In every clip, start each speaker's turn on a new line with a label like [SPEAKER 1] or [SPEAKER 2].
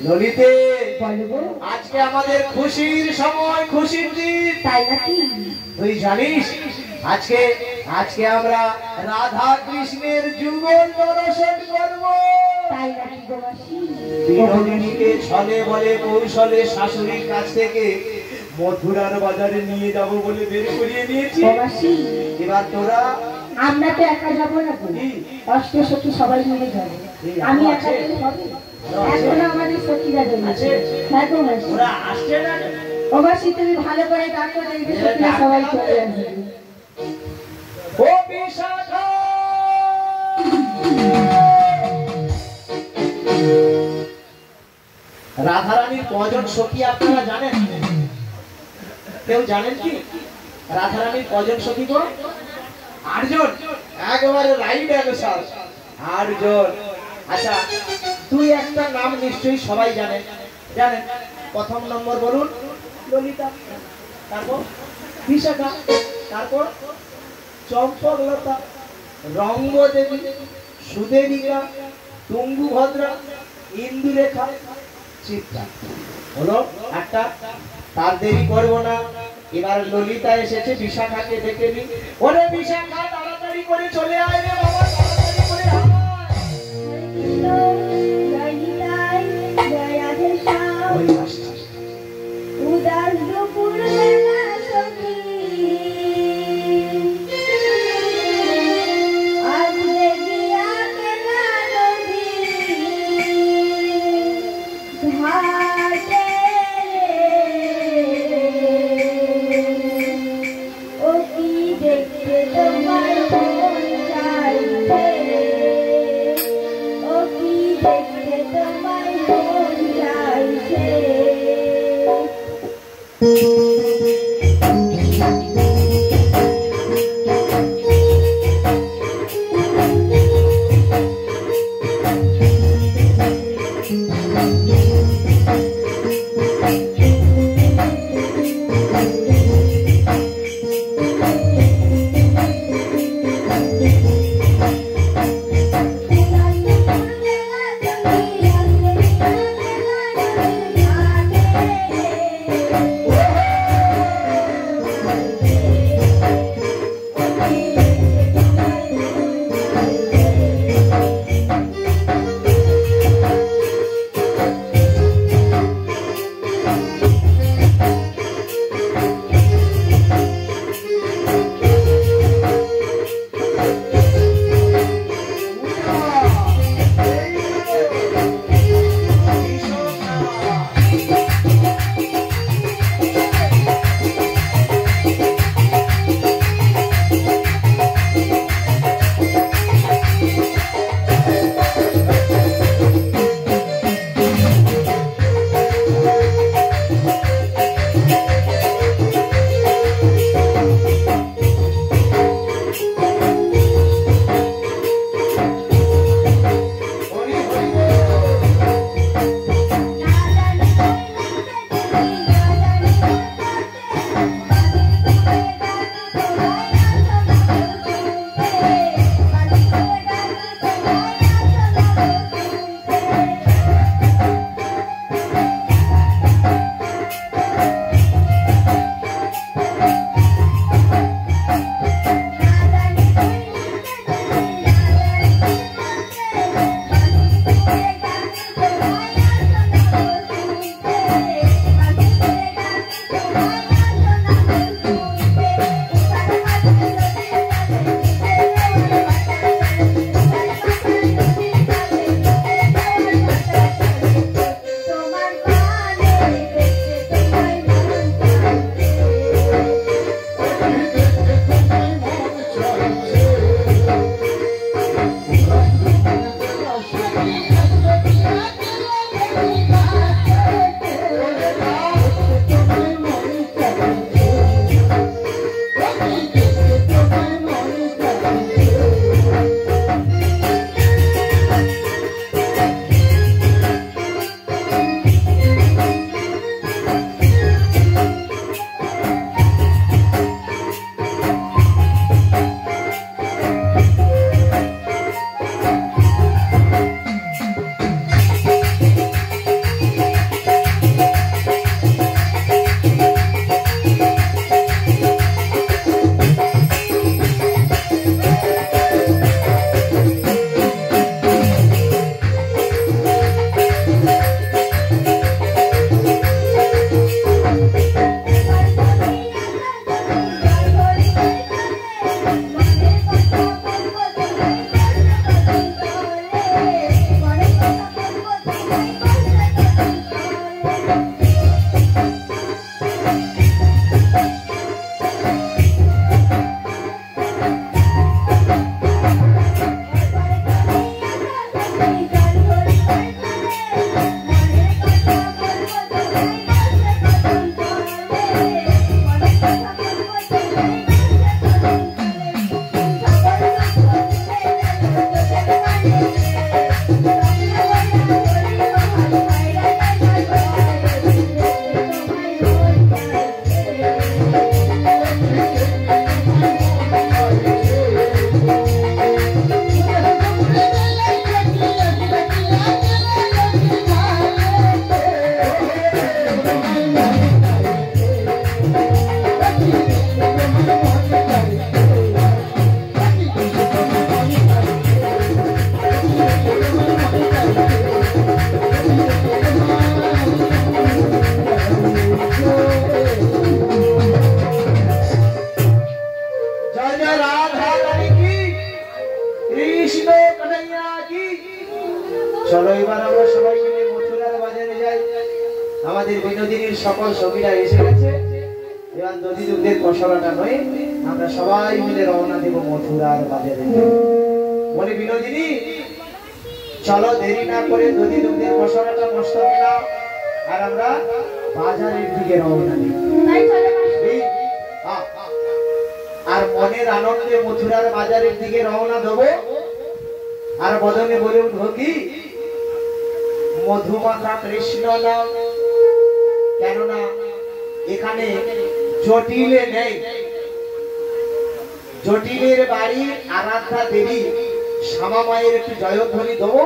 [SPEAKER 1] ললিতে আজকে আমাদের খুশির সময়, খুশির দিন, তাই নাকি? তুই জানিস আজকে আজকে আমরা রাধা কৃষ্ণের যুগল দর্শন করব, তাই নাকি গো মাসি? বিনোদিনীকে ছলে বলে কৌশলে শাশুড়ির কাছ থেকে মথুরার বাজারে নিয়ে যাব বলে বের করিয়ে নিয়েছি মাসি। এবার তোরা আমরা তো একা যাবো না, অষ্টসখী সবাই মিলে যাবো। আমি একা গেলে হবে? এখন আমাদের সখীরা আছে। হ্যাঁ গো মাসি, ওরা আসছে না ও মাসি, তুমি ভালো করে ডাকো, দেখবে সখীরা সবাই চলে আসবে। ও বিশাখা, রাধারানীর কজন সখী আপনারা জানেন? কেউ জানেন কি রাধারানীর কজন সখী গো? 8 জন। একবারে রাইট অ্যান্সার, 8 জন। আচ্ছা, তুই একটা নাম নিশ্চয়ই সবাই জানেন। জানেন? প্রথম নম্বর বলুন ললিতা, তারপর বিশাখা, তারপর চম্পকলতা, রঙ্গদেবী, সুদেবিকা, তুঙ্গুভদ্রা, ইন্দুরেখা, চিত্রা। হলো একটা। তার দেরি করবো না, এবার ললিতা এসেছে, বিশাখাকে ডেকে নি। ওরে বিশাখা, তাড়াতাড়ি করে চলে আয় রে বাবা, তাড়াতাড়ি করে আয়। উদাস দুপুর বেলা সখী আজ দেখিয়া মেলা নদী ঘাটে ও কি দেখতে তোমার মন চাইছে, ও কি দেখতে তোমার মন চাইছে। আমাদের বিনোদিনীর সকল সখীরা এসে গেছে। এবার দধি দুগ্ধের পসরাটা নয়, আমরা সবাই মিলে রওনা দেব মথুরার বাজারে। বলে বিনোদিনী চলো, দেরি না করে দধি দুগ্ধের পসরাটা মস্তকে নাও, আর আমরা বাজারের দিকে রওনা দিই। আর মনের আনন্দে মথুরার বাজারের দিকে রওনা দেব। আর বদনে বলে উঠবো কি, মধুমাখা কৃষ্ণ নাম। কেননা এখানে জটিলে নেই, জটিলের বাড়ি আরাধ্যা দেবী শ্যামা মায়ের একটু জয়ধ্বনি দেবো।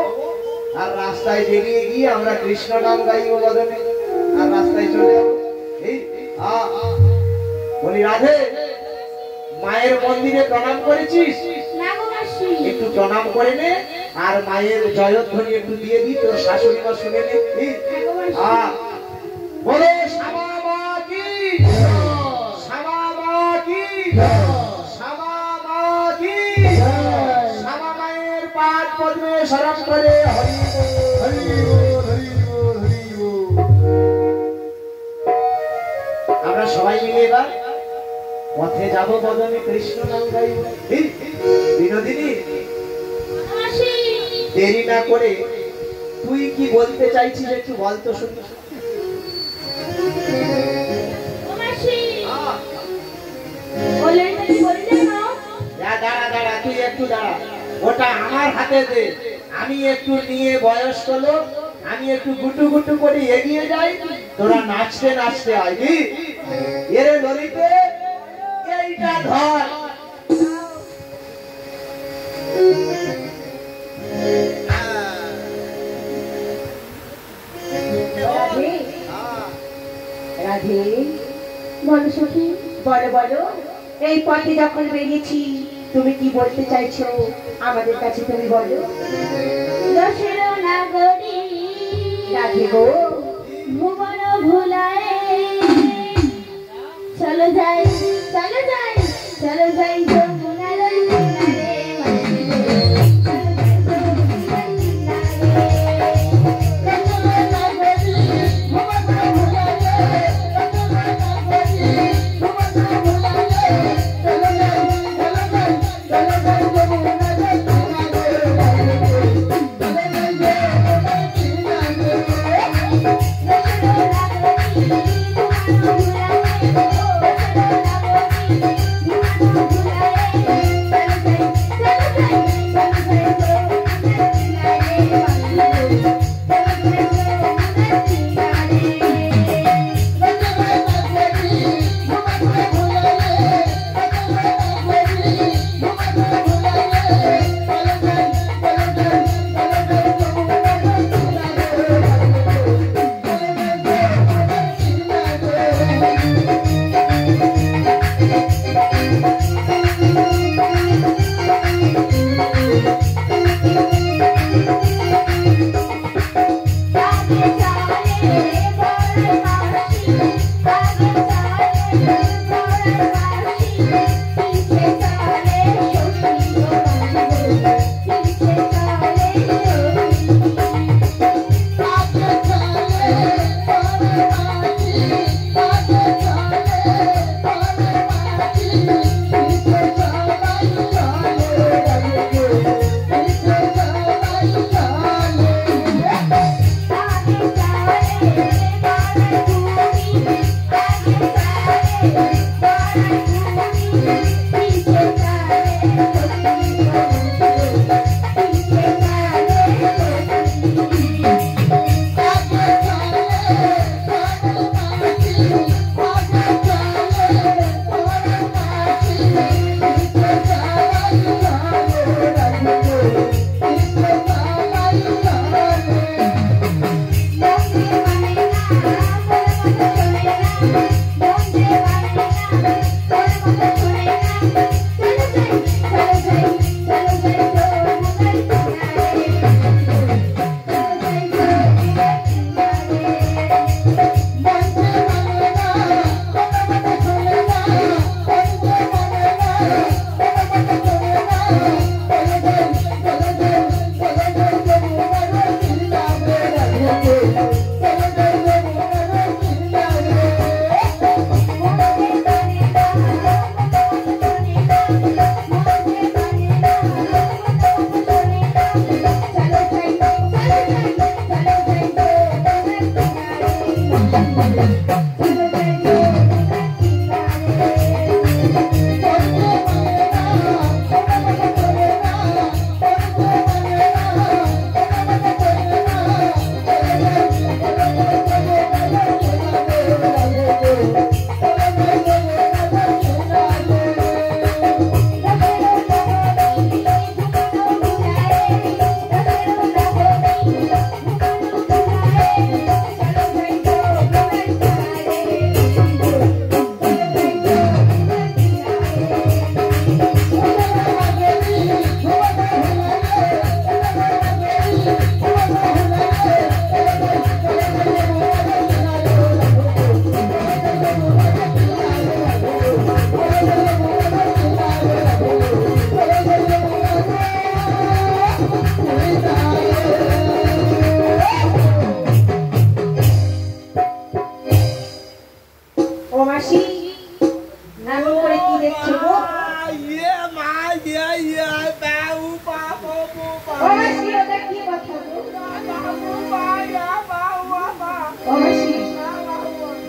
[SPEAKER 1] আর রাস্তায় বেরিয়ে গিয়ে আমরা কৃষ্ণ নাম গাইব বদনে, আর রাস্তায় চলে যাবো। বলি রাধে, মায়ের মন্দিরে প্রণাম করেছিস? একটু প্রণাম করে নে, আর মায়ের জয়ধ্বনি একটু দিয়ে দি, তোর শাশুড়ি মা শুনে নে। বলে শ্যামা মা কি, শ্যামা মা কি, শ্যামা মা কি। শ্যামা মায়ের পাদ পদ্মে শরণ করে হরি হরি হরি হরি। আমরা সবাই মিলে এবার পথে যাব বদনে কৃষ্ণ নাম গাইব। বিনোদিনী দেরি না করে তুই কি বলতে চাইছিস একটু বলতো শুনি। দাঁড়া দাঁড়া, তুই একটু দাঁড়া, ওটা আমার হাতে দে। আমি একটু নিয়ে বয়স হলো, আমি একটু গুটু গুটু করে এগিয়ে যাই, তোরা নাচতে নাচতে আইবি। এরে ললিতে এইটা ধর।
[SPEAKER 2] রাধে, বলো সখী, বলো বলো, এই পথে যখন বেরিয়েছি তুমি কি বলতে চাইছো আমাদের কাছে, তুমি বলো।
[SPEAKER 3] দশের নাগরী
[SPEAKER 2] রাধে গো,
[SPEAKER 3] ভুবন ভুলায় চলো যাই, চলো যাই, চলো যাই যমুনার কিনারে।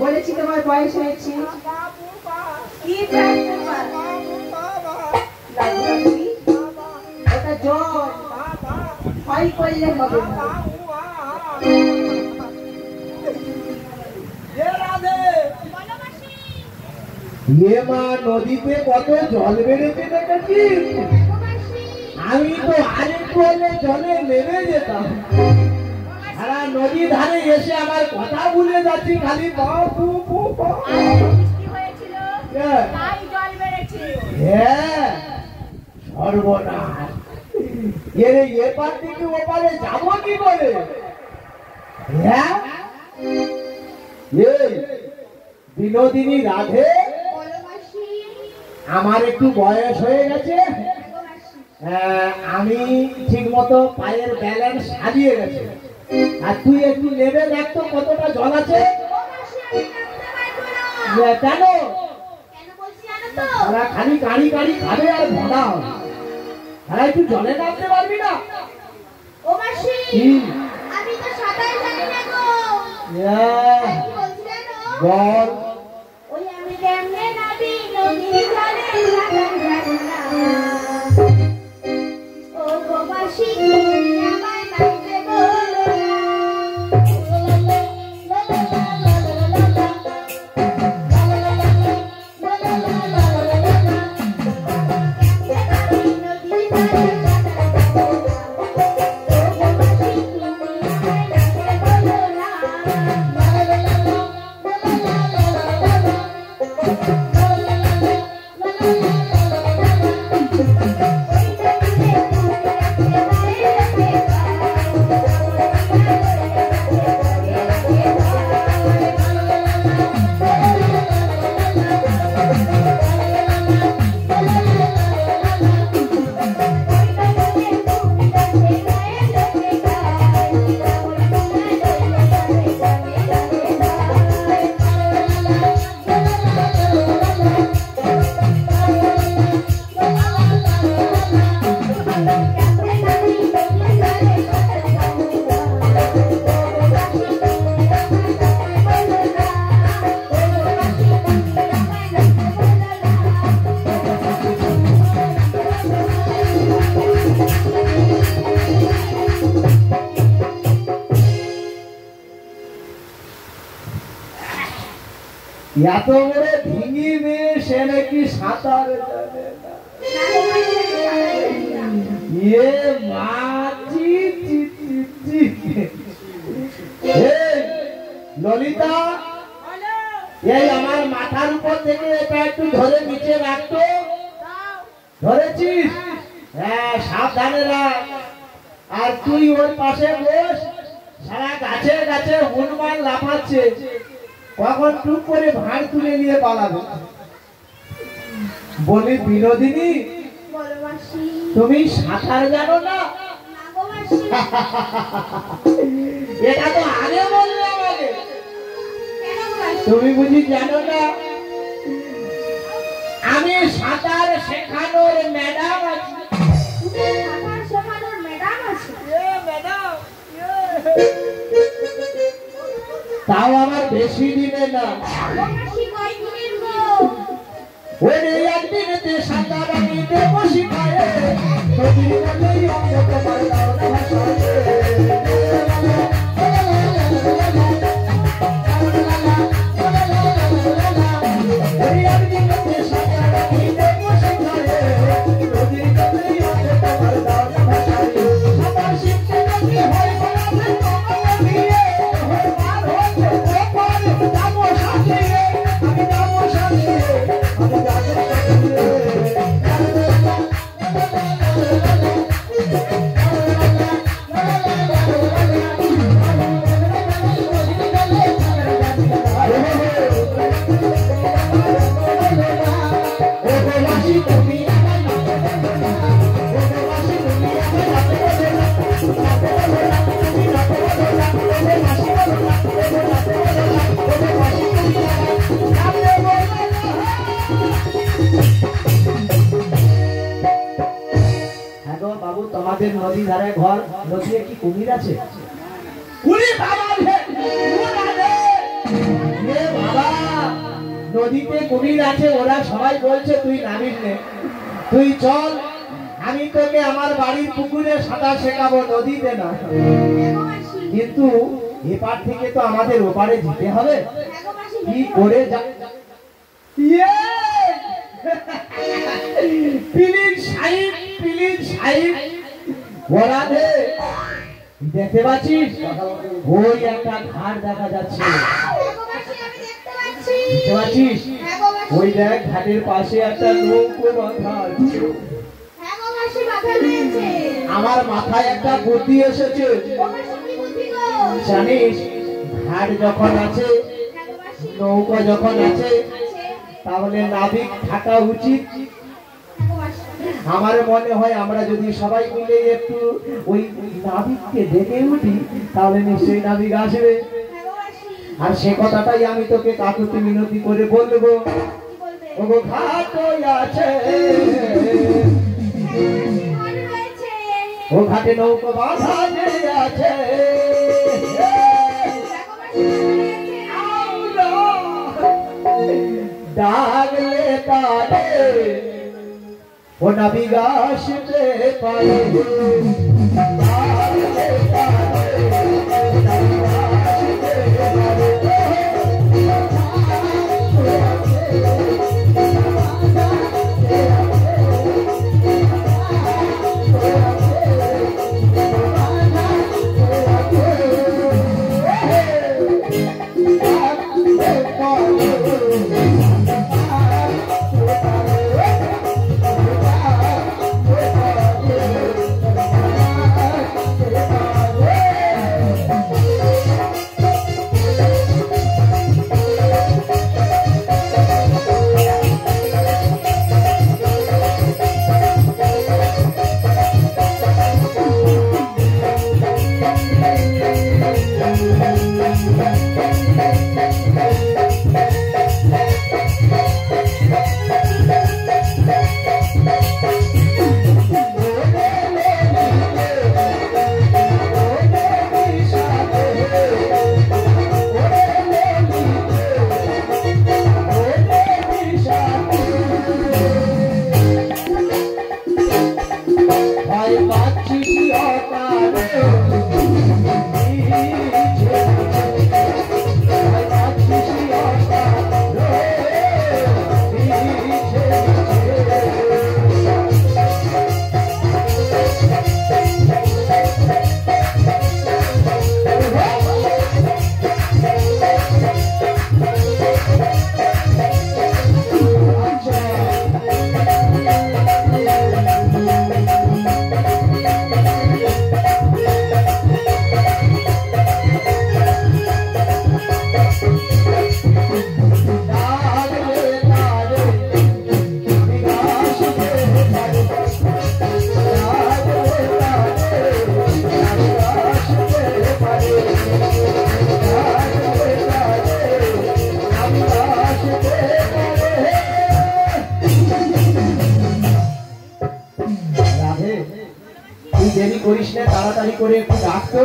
[SPEAKER 2] বলেছি তোমার বয়স হয়েছে কি ওটা জ্বর ভয় করলে হবে না।
[SPEAKER 1] মা নদীতে কত জল বেড়েছে দেখেছিস? আমি তো আরেকটু হলে জলে নেমে যেতাম। সারা নদী ধারে এসে আমার কথা ভুলে যাচ্ছি খালি বাবু সর্বনাশ। এপার থেকে ওপারে যাবো কি করে? হ্যাঁ বিনোদিনী রাধে, আমার একটু বয়স হয়ে গেছে, আমি ঠিক মতো পায়ের ব্যালেন্স হারিয়ে গেছে, আর তুই একটু নেবে দেখতো কতটা জল আছে। কেন ওরা খালি গাড়ি গাড়ি খাবে আর ভরা হবে, হ্যাঁ একটু জলে নামতে পারবি না? বল এত বড় ঢিঙি মেয়ে সে নাকি সাঁতার জানে না। ললিতা, এই আমার মাথার উপর থেকে এটা একটু ধরে নিচে রাখতো। ধরেছিস? হ্যাঁ সাবধানে রাখ। আর তুই ওর পাশে বস। সারা গাছে গাছে হনুমান লাফাচ্ছে, কখন টুক করে ভাঁড় তুলে নিয়ে পালাবে। বলি বিনোদিনী, তুমি সাঁতার জানো না? এটা তো আগে বললে আমাকে। তুমি বুঝি জানো না? আমি সাঁতার শেখানোর ম্যাডাম আছি। তাও আমার বেশি দিনে না।
[SPEAKER 3] মাসি কয়দিনের গো?
[SPEAKER 1] ওরে একদিনেতে সাঁতার আমি দেব শিখায়, নদীর মধ্যেই অঙ্গ তোমার দাও না ওরে একদিনেতে সাঁতার আমি দেব শিখায়, নদীর মধ্যেই অঙ্গ তোমার দাও না ভাষায়। সাঁতার শিখতে যদি হয় বলাবে তোমাকে দিয়ে, হয় পার হতে ওপার যাবো সাথিয়ে, আমি যাবো সাথিয়ে, আমি যাবো সাথিয়ে। বাবু তোমাদের নদী ধারে ঘর, নদীতে কি কুমির আছে? নদীতে কুমির আছে, ওরা সবাই বলছে তুই নামিস নে, তুই চল, আমি তোকে আমার বাড়ির পুকুরে সাঁতার শেখাবো, নদীতে না। কিন্তু এপার থেকে তো আমাদের ওপারে যেতে হবে, কি করে যা দেখতে পাচ্ছিস? ওই একটা ঘাট দেখা যাচ্ছে, দেখতে পাচ্ছিস? ওই দেখ ঘাটের পাশে একটা নৌকো বাঁধা আছে। আমার মাথায় একটা বুদ্ধি এসেছে, জানিস? ঘাট যখন আছে, নৌকা যখন আছে, তাহলে নাবিক থাকা উচিত। আমার মনে হয় আমরা যদি সবাই মিলে একটু ওই নাবিককে ডেকে উঠি, তাহলে নিশ্চয়ই নাবিক আসবে। আর সে কথাটাই আমি তোকে কাকুতি মিনতি করে বলবো। ওগো ঘাট আছে, ও ঘাটে নৌকো বাঁধা যে আছে, ডাকলে তারে ও নাবিক আসতে পারে, ডাকলে তারে নাবিক আসতে পারে। দেরি করিস না, তাড়াতাড়ি করে একটু ডাকতো।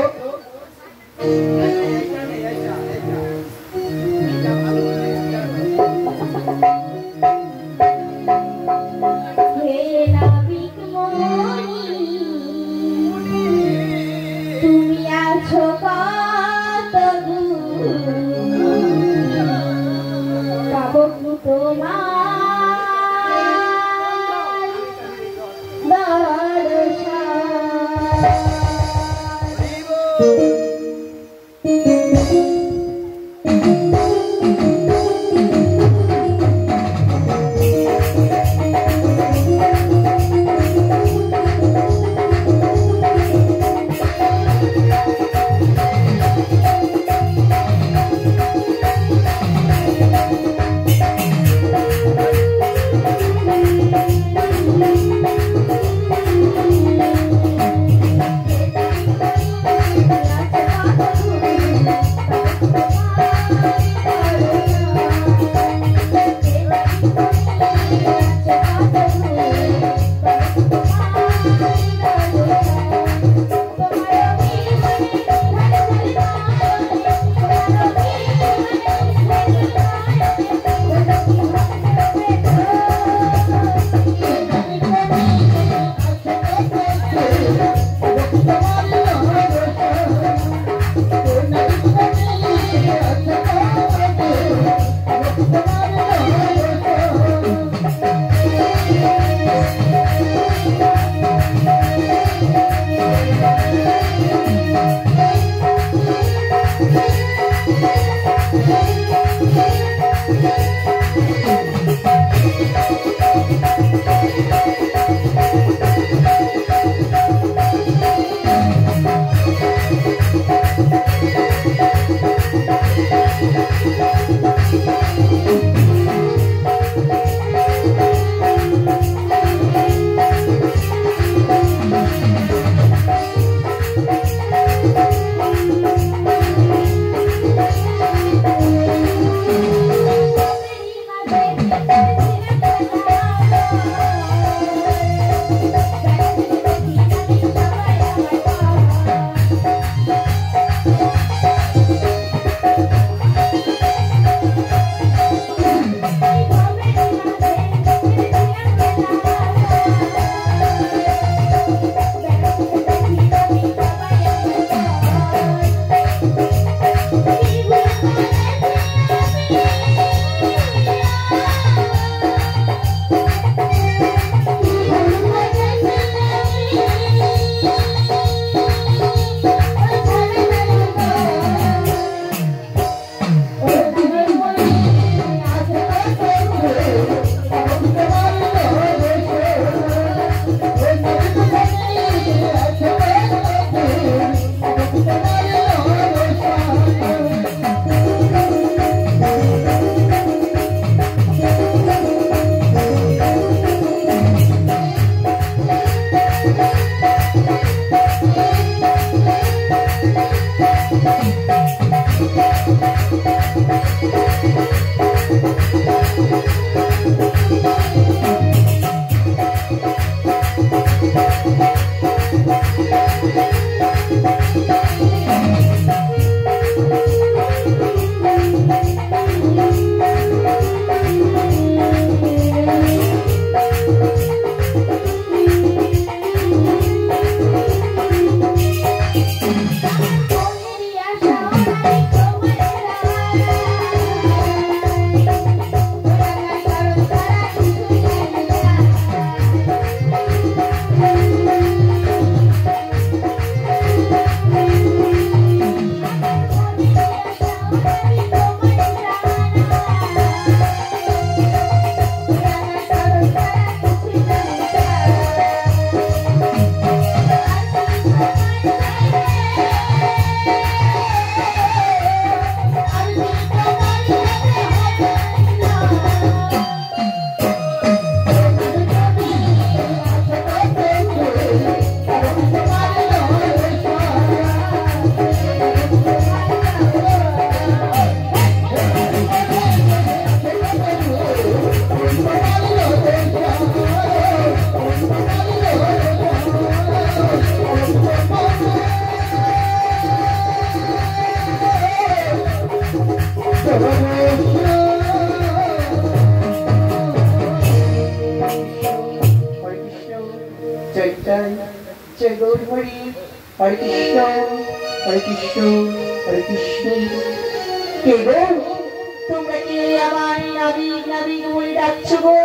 [SPEAKER 2] তোমরা কি আমার নাবিক নাবিক বলে ডাকছো গো?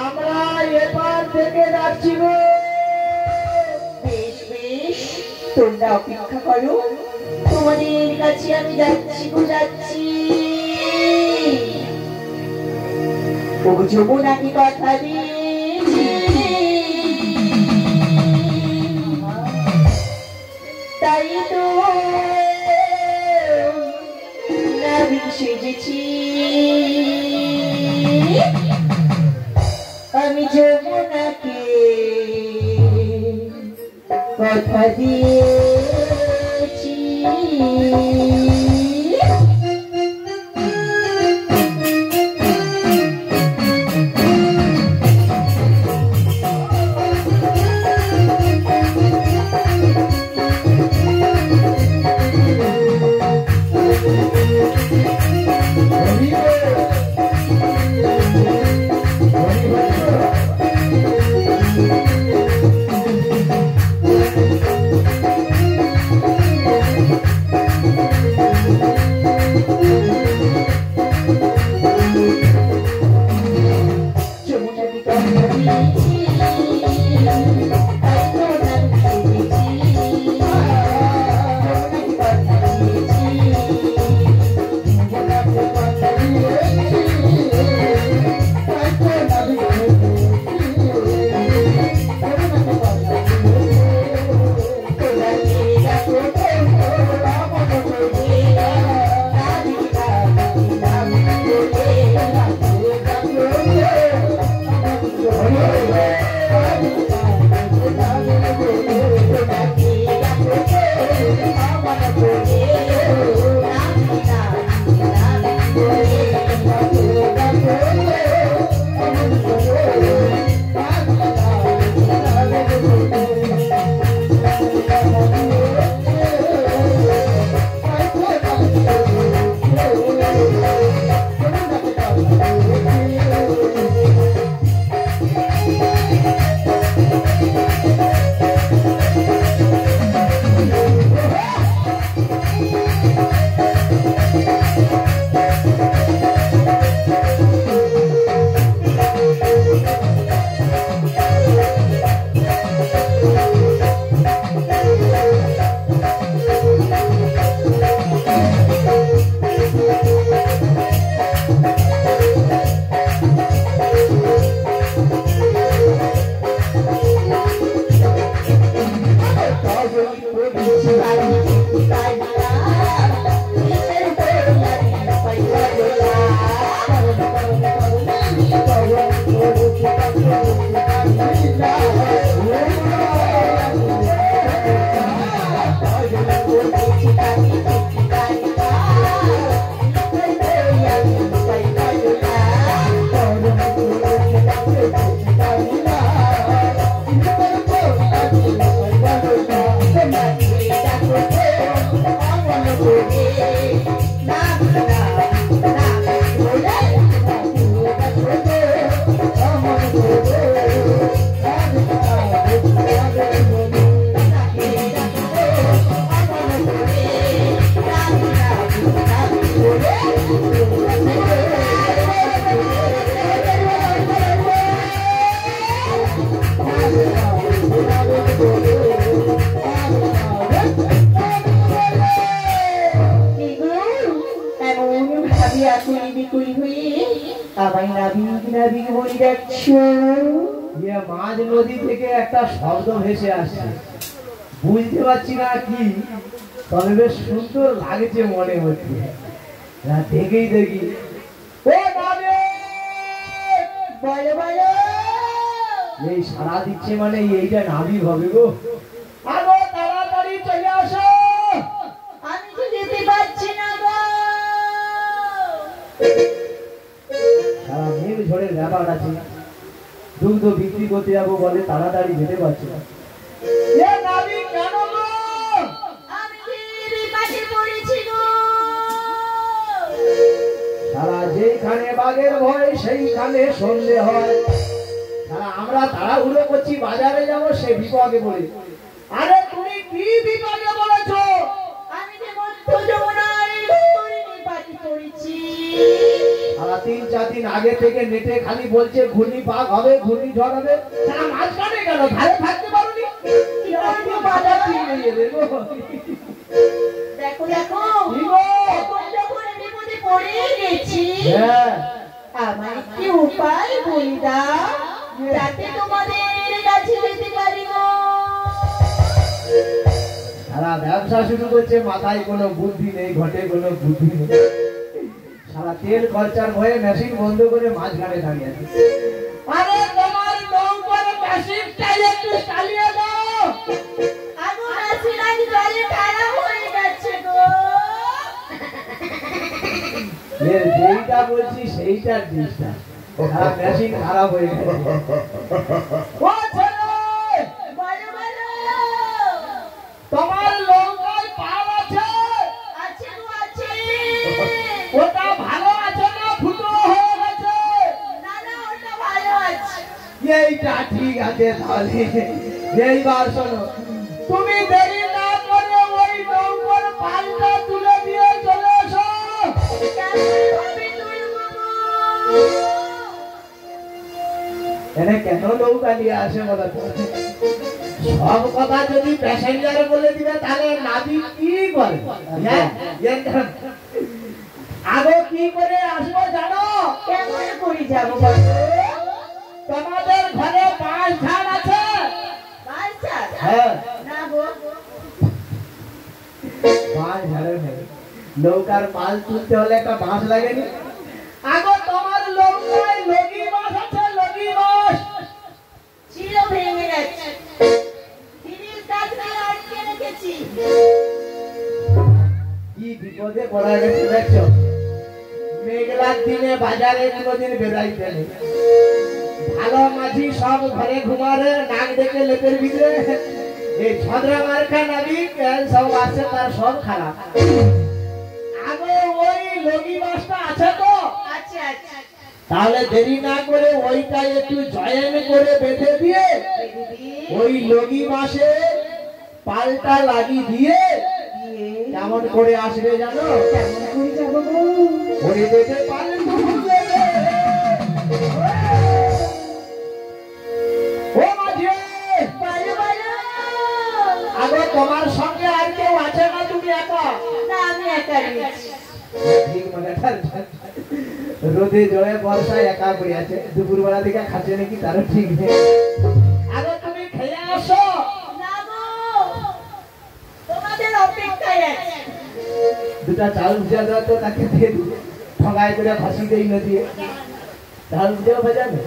[SPEAKER 1] আমরা এপার থেকে যাচ্ছি গো।
[SPEAKER 2] বেশ বেশ, তোমরা অপেক্ষা করো, তোমাদের কাছে আমি যাচ্ছি গো, যাচ্ছি। ও যমুনাকে কথা দিয়েছি, তাই তো নাবিক সেজেছি। আমি যমুনাকে কথা দিয়েছি।
[SPEAKER 1] মাঝ নদী থেকে একটা শব্দ ভেসে আসছে, বুঝতে পারছি না কি, তবে বেশ সুন্দর লাগছে মনে হচ্ছে। দেখেই দেখি এই সারা দিচ্ছে মানে এইটা নাবিক হবে গো। আগো তাড়াতাড়ি চলে আসো,
[SPEAKER 2] আমি তো যেতে পারছি না গো।
[SPEAKER 1] সারা মেঘ ঝড়ের ব্যাপার আছে, দুগ্ধ বিক্রি করতে যাবো বলে তাড়াতাড়ি যেতে পারছি না। যেখানে বাঘের ভয় সেইখানে সন্ধে হয়। আমরা তাড়াহুড়ো করছি বাজারে যাব, সে বিপদে পড়ে। আরে তুমি কি বিপদে বলেছো?
[SPEAKER 2] আমি যে মধ্য যমুনার ঘূর্ণি পাতি করেছি।
[SPEAKER 1] 3-4 দিন আগে থেকে নেটে খালি বলছে ঘূর্ণি পাক হবে, ঘূর্ণি ঝড় হবে। তারা মাঝখানে কেন ধারে থাকতে পারোনি?
[SPEAKER 2] দেখো দেখো যখন বিপদে পড়ে গেছি, আমার কি উপায় বলে দাও, যাতে তোমাদের কাছে যেতে পারি গো।
[SPEAKER 1] সারা ব্যবসা শুরু করছে, মাথায় কোনো বুদ্ধি নেই, ঘটে কোনো বুদ্ধি নেই। সারা তেল খরচার ভয়ে মেশিন বন্ধ করে মাঝখানে দাঁড়িয়ে আছে। আরে তোমার নৌকার মেশিনটা একটু চালিয়ে দাও।
[SPEAKER 2] আগুন আছে নাকি জলে খারাপ হয়ে যাচ্ছে গো।
[SPEAKER 1] যেইটা বলছি সেইটার জিনিসটা সারা মেশিন খারাপ হয়ে গেছে। ও ছেলে,
[SPEAKER 2] বলো বলো।
[SPEAKER 1] তোমার নৌকায় পাল আছে?
[SPEAKER 2] আছে গো আছে।
[SPEAKER 1] ওটা ভালো আছে না ফুটো হয়ে গেছে?
[SPEAKER 2] না না ওটা ভালো আছে।
[SPEAKER 1] এইটা ঠিক আছে। তাহলে এইবার শোনো, তুমি দেরি না করে ওই নৌকার পালটা তুলে দিয়ে চলে এসো। এনে কেন নৌকা নিয়ে আসে বলো তো? সব কথা যদি প্যাসেঞ্জার বলে দিবে তাহলে নাবিক কি করে? আগে কি করে আসবো জানো?
[SPEAKER 2] কেমন করে যাবো বলো?
[SPEAKER 1] তোমাদের ঘরে বাঁশ ঝাড় আছে?
[SPEAKER 2] বাঁশ ঝাড়?
[SPEAKER 1] হ্যাঁ।
[SPEAKER 2] না গো।
[SPEAKER 1] বাঁশ ঝাড়ে নেই। নৌকার মাল তুলতে হলে একটা বাঁশ লাগেনি? আগে তোমার নৌকায় লগি বাঁশ আছে? লগি বাঁশ
[SPEAKER 2] ছিল, ভেঙে গেছে। তিরিশ গাছ মেরে আটকে রেখেছি।
[SPEAKER 1] কি বিপদে পড়া গেছে দেখছো? মেঘলার দিনে বাজারে কোনোদিন বেড়াইতে নেই। ভালো মাঝি সব ঘরে ঘুমারে, নাক দেখে লেপের ভিতরে। এই ছদ্রা মার্কা নাবিক সব আছে, তার সব খারাপ। আগে ওই লগি বাসটা আছে তো?
[SPEAKER 2] আছে আছে।
[SPEAKER 1] তাহলে দেরি না করে ওইটা একটু জয়েন করে বেঁধে দিয়ে ওই লগি বাসে পাল্টা লাগিয়ে দিয়ে কেমন করে আসবে জানো?
[SPEAKER 2] কেমন করে যাবো গো?
[SPEAKER 1] ওরে দেখে পালে ও মাঝি,
[SPEAKER 2] বলো বলো।
[SPEAKER 1] আগে তোমার সঙ্গে আর কেউ আছে না? তুমি একা?
[SPEAKER 2] না আমি একা রয়েছি।
[SPEAKER 1] ঠিক মানে রোদে জলে বর্ষায় একা পড়ে আছে, দুপুরবেলা থেকে খাচ্ছে নাকি তারও ঠিক নেই। আগে তুমি খেয়ে আসো।
[SPEAKER 2] না গো, তোমাদের অপেক্ষায় আছি।
[SPEAKER 1] দুটা চাল ভুজা দেওয়া তো তাকে দিয়ে দিবে, ঠগাই করে ফাঁসি দেই না দিয়ে। চাল ভুজাও ভাজাবে,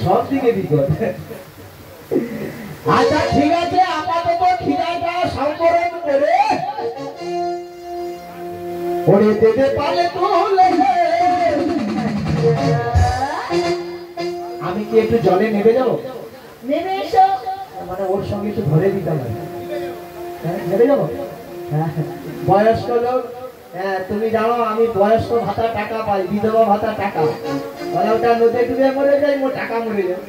[SPEAKER 1] সব দিকে বিপদ। আচ্ছা ঠিক আছে, আপাতত খিদাটা সংবরণ করে ওরে দেবে পালে তুলে। আমি কি একটু জলে নেমে যাবো?
[SPEAKER 2] নেমে এসো।
[SPEAKER 1] মানে ওর সঙ্গে একটু ধরে দিতে হবে। হ্যাঁ নেমে যাবো? হ্যাঁ, বয়স্ক লোক। হ্যাঁ তুমি জানো আমি বয়স্ক ভাতা টাকা পাই, বিধবা ভাতা টাকা। বলে ওটা নদী ডুবে মরে যায়, মোর টাকা মরে যায়।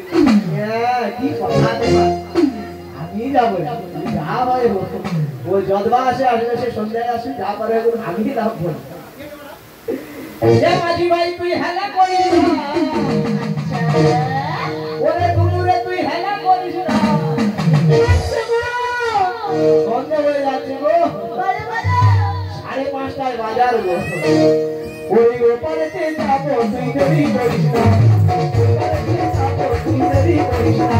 [SPEAKER 1] হ্যাঁ কি কথা দেবা, আমি যাবো না। যা হয় হোক, ও যদবা আসে আসবে, সে সন্ধ্যায় আসে, যা পারে আমি যাবো না। মাঝি ভাই তুই হেলা করিস না। ওরে দুলুরে তুই হেলা করিস না। সন্ধ্যা হয়ে যাচ্ছে গো,
[SPEAKER 2] বলো বলো।
[SPEAKER 1] 5:30টায় বাজার গো। ওই ওপারেতে যাবো, তুই দেরি করিস না। ওপারেতে যাবো, তুই দেরি করিস না।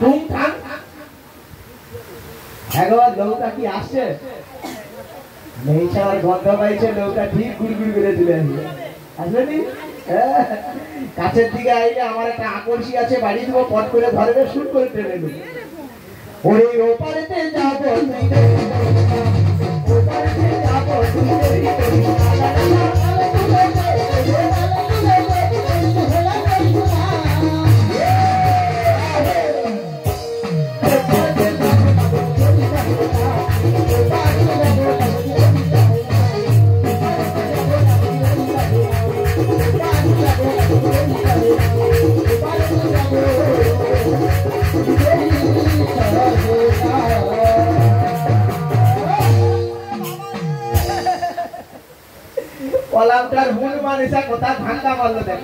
[SPEAKER 1] টুং টাং একবার নৌকা কি আসছে নেই ছাড়ার গন্ধ পাইছে নৌকা ঠিক গুড়গুড় করে চলে আসবে আসবেনি কাছের দিকে আইলে আমার একটা আকর্ষি আছে বাড়ি দিব পট করে ধরবে শুট করে টেনে নেবে ওরে ওপারেতে যাবো ওপারেতে যাবো কলামটার হনুমান এসা কথা ভাঙ্গা মারলো দেখ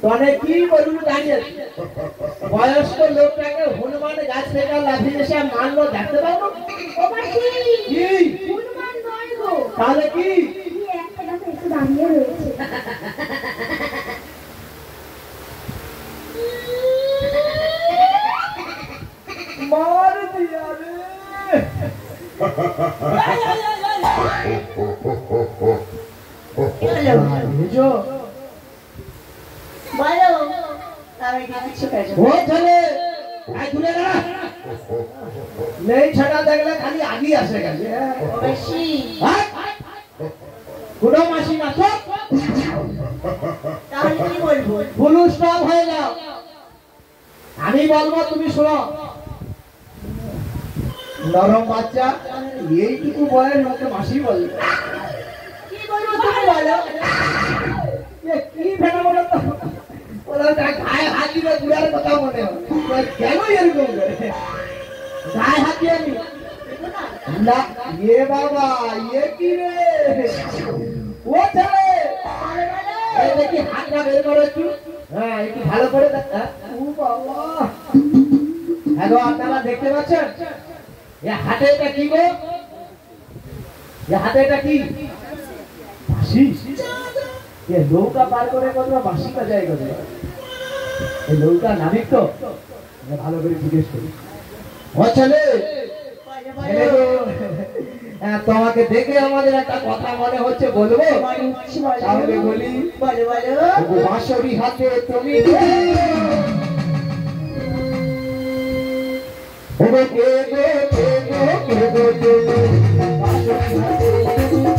[SPEAKER 1] তনে কি বলুন জানিস বয়স্ক লোকটাকে হনুমান গাছ থেকে লাফিয়ে এসে মারলো দেখতে পাবো কি
[SPEAKER 3] হনুমান নয় গো,
[SPEAKER 1] তাহলে কি
[SPEAKER 3] একটা গাছে একটু দাঁড়িয়ে রয়েছে।
[SPEAKER 1] মার দিয়া রে বুঝো
[SPEAKER 2] বলো আমি কিছু কাজ
[SPEAKER 1] ও চলে আই তুলে না নেই ছাড়া দেখলে খালি আগি আসে গেছে
[SPEAKER 2] বেশি
[SPEAKER 1] কোনো মাসি না তো
[SPEAKER 2] তাহলে কি বলবো?
[SPEAKER 1] ফুল স্টপ হয়ে যাও আমি বলবো তুমি শোনো নরম বাচ্চা এইটুকু বয়স ওকে মাসি বলবে
[SPEAKER 2] কি বলবো তুমি বলো?
[SPEAKER 1] কি ফেনা বলো তো ওরা গায়ে হাত দিলে বুড়ার কথা মনে হয় কেন এরকম করে গায়ে হাত দিয়ে নি না ইয়ে বাবা ইয়ে কি রে ও ছেলে এই দেখি হাতটা বের করো একটু হ্যাঁ একটু ভালো করে দেখ ও বাবা হ্যাঁ গো আপনারা দেখতে পাচ্ছেন এ হাতে এটা কি গো এ হাতে এটা কি বাঁশি এ নৌকা পার করে কত বাঁশি বাজায় গো এই নৌকা নাবিক তো ভালো করে জিজ্ঞেস করি ও ছেলে ছেলে গো, তোমাকে দেখে আমাদের একটা কথা মনে হচ্ছে বলবো তাহলে বলি
[SPEAKER 2] বলো বলো
[SPEAKER 1] বাঁশরি হাতে তুমি ওরে কে গো কে গো কে গো কে গো বাঁশরি হাতে তুমি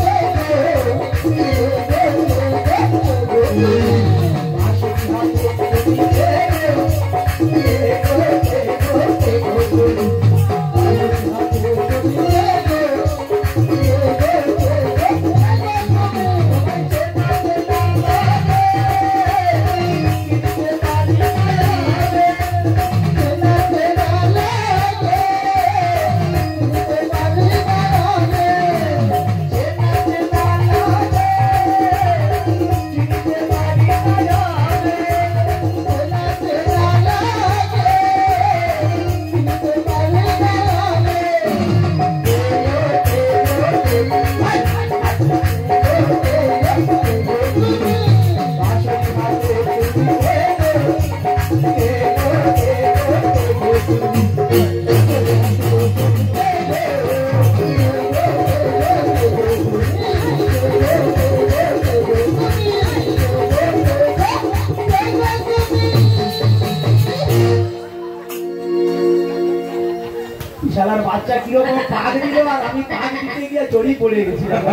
[SPEAKER 1] শালার বাচ্চা কিরকম পাক দিল আর আমি পাক দিতে গিয়ে জড়ি পড়ে গেছিলাম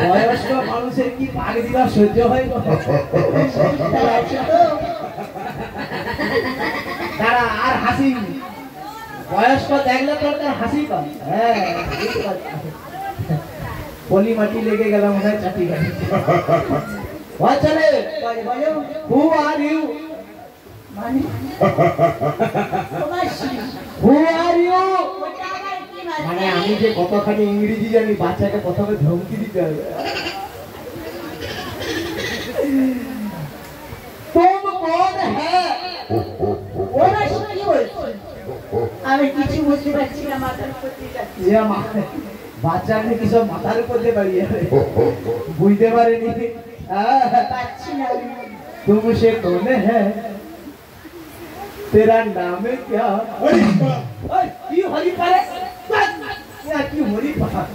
[SPEAKER 1] বয়স্ক মানুষের কি পাক দিবা সহ্য হয় না তারা আর হাসি বয়স্ক দেখলে তোর তার হাসি পায় হ্যাঁ পলি মাটি লেগে গেল মনে হয় চাটি গাড়ি চলে হু আর ইউ
[SPEAKER 2] মানে
[SPEAKER 1] হু আর ইউ
[SPEAKER 2] ওটা আবার কি মানে?
[SPEAKER 1] মানে আমি যে কতখানি ইংরেজি জানি বাচ্চাকে প্রথমে ধমকি দিতে হবে तुम कौन है
[SPEAKER 2] ওরা কি বলছে? আমি কিছু বুঝতে পারছি না, মাথার উপর দিয়ে যাচ্ছে।
[SPEAKER 1] ये বাচ্চাকে কি সব মাথার উপর দিয়ে বাড়িয়ে বুঝতে পারেনি
[SPEAKER 2] পাচ্ছি না।
[SPEAKER 1] तुम से कौन है तेरा नाम है क्या? কি হরি পারে কি হরি পারে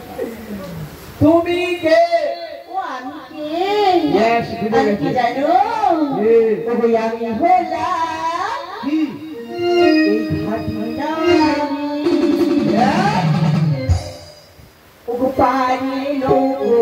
[SPEAKER 1] তুমি কে?
[SPEAKER 2] ও আমি কে?
[SPEAKER 1] Yes,
[SPEAKER 2] আমি কি জানো? ওগো আমি হলাম
[SPEAKER 1] কি
[SPEAKER 2] এই ঘাটের নাবি। ওগো পারে নৌকো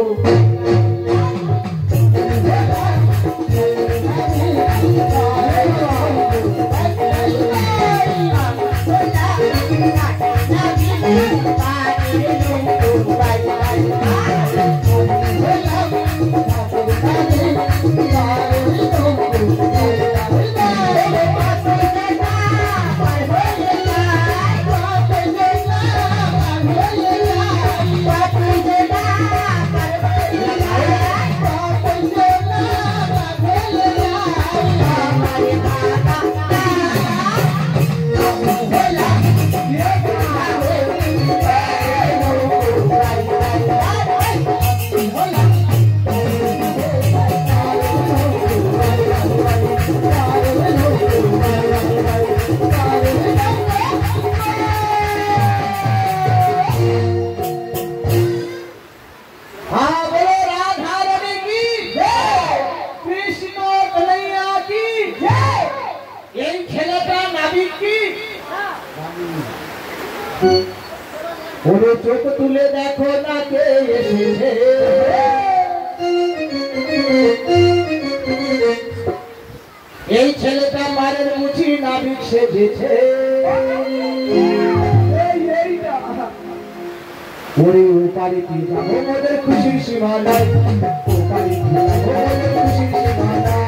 [SPEAKER 1] চোখ তুলে দেখো না কে এসেছে এই ছেলেটা মারের মুচি নাবিক সেজেছে ওরে ওপারে কি যাবো মোদের খুশির সীমা নাই ওপারে কি যাবো মোদের খুশির সীমা নাই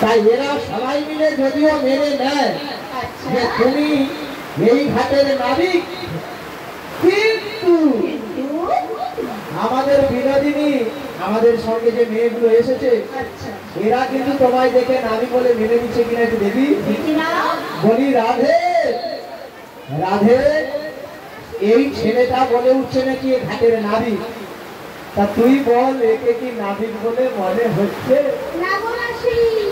[SPEAKER 1] তাই এরা সবাই মিলে যদিও মেনে নেয় যে তুমি এই ঘাটের নাবিক, কিন্তু আমাদের বিনোদিনী আমাদের সঙ্গে যে মেয়েগুলো এসেছে এরা কিন্তু তোমায় দেখে নাবিক বলে মেনে নিচ্ছে কিনা একটু দেখি। বলি রাধে রাধে, এই ছেলেটা বলে উঠছে নাকি এ ঘাটের নাবিক, তা তুই বল একে কি নাবিক বলে মনে হচ্ছে?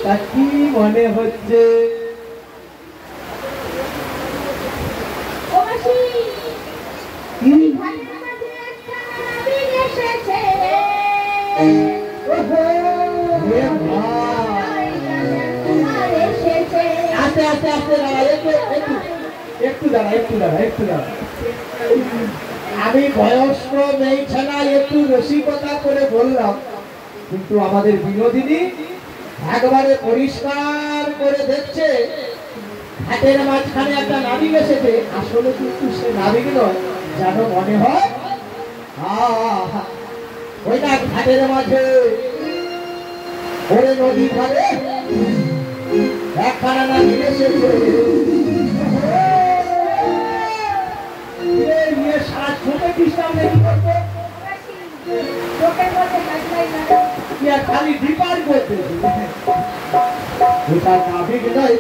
[SPEAKER 1] তা কি মনে হচ্ছে? আস্তে আস্তে আস্তে দাঁড়া, একটু দাঁড়া। আমি বয়স্ক মেয়ে ছাড়া একটু রসিকতা করে বললাম, কিন্তু আমাদের বিনোদিনী একবারে পরিষ্কার করে দেখছে হাটের মাঝখানে একটা নাবিক এসেছে। আসলে কিন্তু সে নাবিক নয়, যেন মনে হয় ওই না ঘাটের মাঝে ওরে নদী ধারে একখানা নাবিক এসেছে। সারা চোখে খ্রিস্টান দেখি করতো, খালি ডিপার করতে ওটা নাবিক নয়,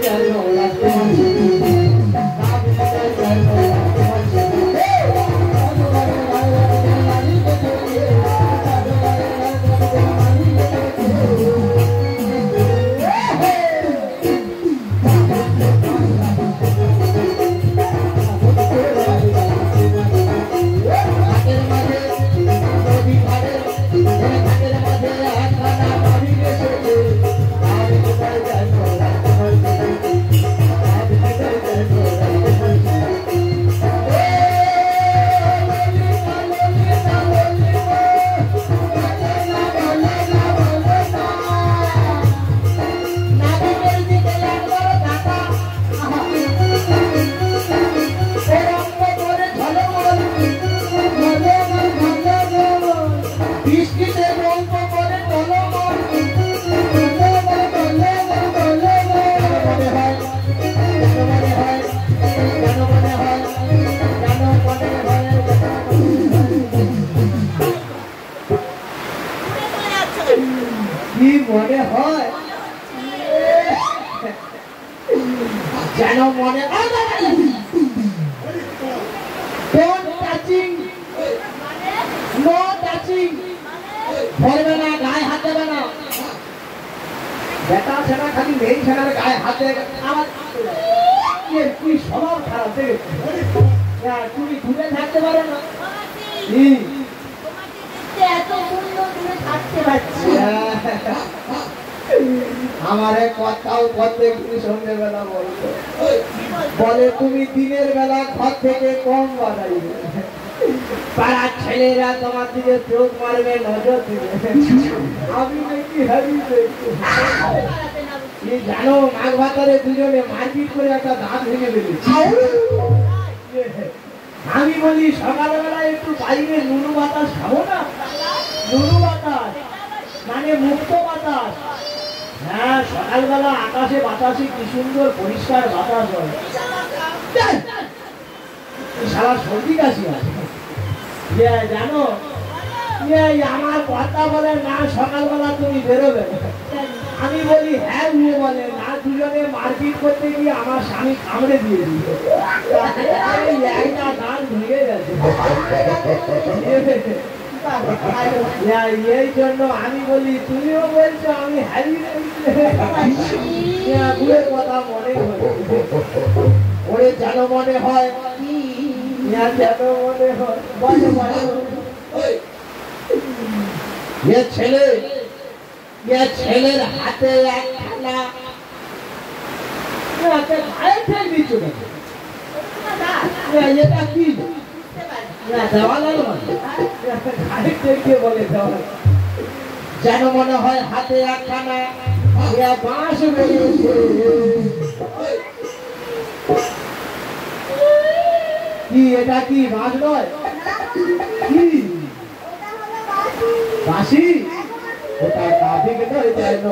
[SPEAKER 1] কি মনে হয় যেন মনে ধরবে না, গায়ে হাত দেবে না। বেটা ছেনা খালি মেয়ে ছেনার গায়ে হাত দেবে। আমার কি স্বভাব খারাপ দেখেছি, তুমি দূরে থাকতে পারো না। আমারে কথাও প্রত্যেক দিন সন্ধ্যেবেলা বলতো, বলে তুমি দিনের বেলা ঘর থেকে কম বাজাইবে, পাড়ার ছেলেরা তোমার দিকে চোখ মারবে, নজর দিবে। আমি নাকি হাবি জানো মাঘ ভাতারে দুজনে মারপিট করে একটা দাঁত ভেঙে দিয়েছি। আমি বলি সকালবেলা একটু বাইরে নুনু বাতাস খাবো না। নুনু বাতাস মানে মুক্ত বাতাস। হ্যাঁ, সকালবেলা আকাশে বাতাসে কি সুন্দর পরিষ্কার বাতাস হয়। সারা সর্দি কাশি আছে জানো। আমার কথা বলে না সকালবেলা তুমি বেরোবে। আমি বলি হ্যাঁ, ও বলে না দুজনে মারপিট করতে গিয়ে আমার স্বামী কামড়ে দিয়ে দিল, দাঁত ভেঙে গেছে। এই জন্য আমি বলি তুমিও বলছো আমি হ্যারির কথা মনে হয় ওরে যেন মনে হয় যেন মনে হয় ছেলে ছেলের হাতে একখানা এটা কি যেন মনে হয় হাতে একখানা বাঁশ বেরিয়েছে। কি এটা কি বাঁশ নয়? কি বাঁশি? ওটা কাবিক নয়, যেন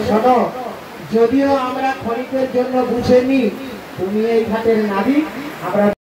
[SPEAKER 1] শোনো, যদিও আমরা ক্ষণিকের জন্য বুঝেনি তুমি এই ঘাটের নাবিক, আমরা